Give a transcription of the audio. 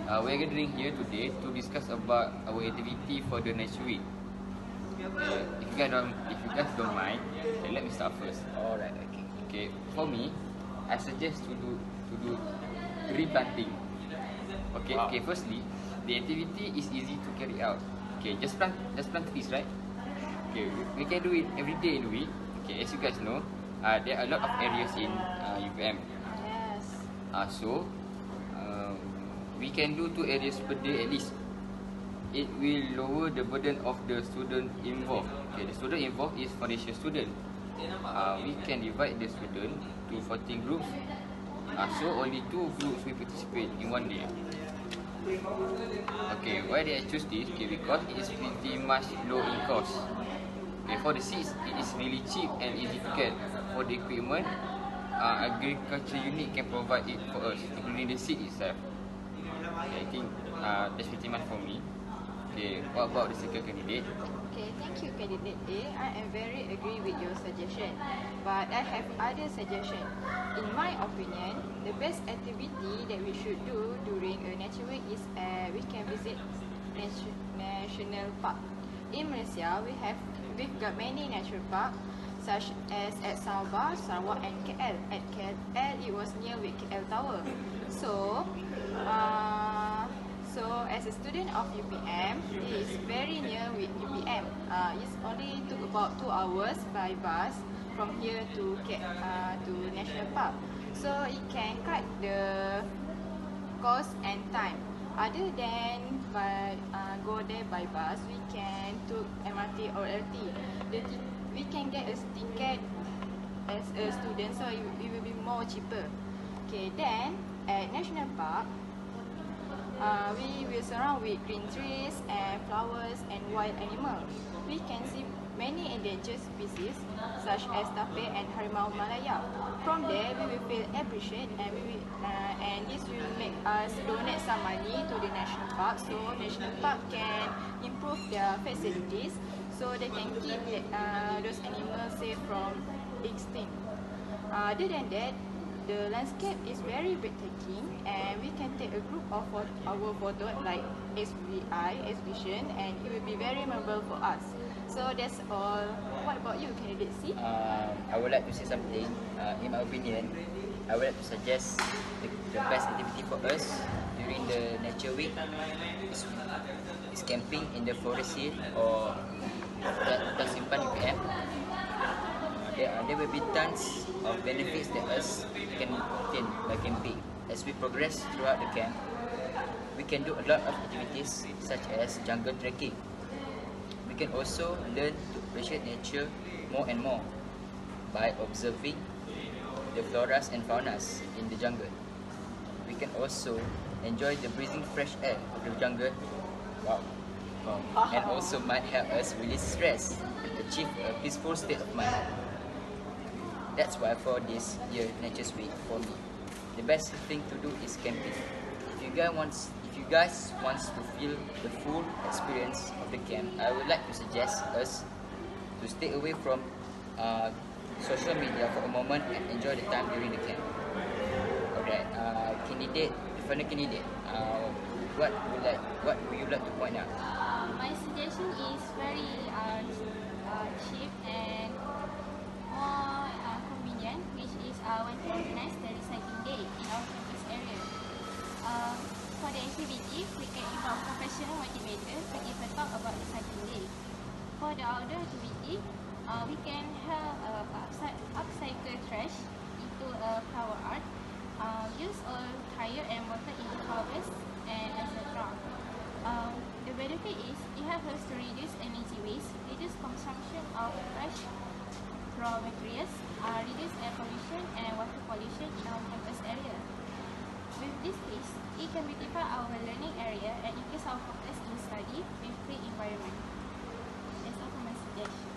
We're gathering here today to discuss about our activity for the next week. If you guys don't mind, let me start first. Alright, okay. Okay, for me, I suggest to do tree planting. Okay, Wow. okay. Firstly, the activity is easy to carry out. Okay, just plant trees, right? Okay, we can do it every day in the week. Okay, as you guys know, there are a lot of areas in UPM. Yes. So we can do 2 areas per day at least. It will lower the burden of the student involved. Okay, the student involved is foundation student. We can divide the student to 14 groups. So only 2 groups will participate in one day. Okay, why did I choose this? Okay, because it is pretty much low in cost. Okay, for the seeds, it is really cheap and easy to get. For the equipment, agriculture unit can provide it for us, including the seed itself. Okay, I think that's pretty much for me. Okay, what about the second candidate? Okay, thank you, candidate A. I am very agree with your suggestion, but I have other suggestion. In my opinion, the best activity that we should do during a nature week is we can visit national park. In Malaysia, we've got many natural park, such as at Sabah, Sarawak, and KL. At KL, it was near with KL Tower. So as a student of UPM, it is very near with UPM. It only took about 2 hours by bus from here to National Park. So it can cut the cost and time. Other than go there by bus, we can take MRT or LT. We can get a ticket as a student, so it will be more cheaper. Okay, then at National Park, we will surround with green trees and flowers and wild animals. We can see many endangered species such as tape and harimau Malaya. From there, we will feel appreciated and this will make us donate some money to the national park, so national park can improve their facilities so they can keep those animals safe from extinct. Other than that, the landscape is very breathtaking and we can take a group of our photo like exhibition, and it will be very memorable for us. So that's all. What about you, candidate C? I would like to say something. In my opinion, I would like to suggest the best activity for us during the nature week is camping in the forest hill or the Simpan UPM. There will be tons of benefits that us can obtain by camping. As we progress throughout the camp, we can do a lot of activities such as jungle trekking. We can also learn to appreciate nature more and more by observing the floras and faunas in the jungle. We can also enjoy the breathing fresh air of the jungle. Wow. And also might help us release stress and achieve a peaceful state of mind. That's why for this year Nature's Week, for me, the best thing to do is camping. If you guys want to feel the full experience of the camp, I would like to suggest us to stay away from social media for a moment and enjoy the time during the camp. Alright, the final candidate, what would you like to point out? My suggestion is very cheap and more convenient, which is when to organize the recycling day in our campus area. For the activity, we can involve professional motivators to give a talk about recycling day. For the outdoor activity, we can help upcycle trash into a flower art, use old tire and bottle into flowers, and etc. The benefit is it helps us to reduce energy waste, reduce consumption of fresh raw materials, reduce air pollution and water pollution in our campus area. With this piece, it can beautify our learning area and increase our focus in study with free environment. That's all for my suggestion.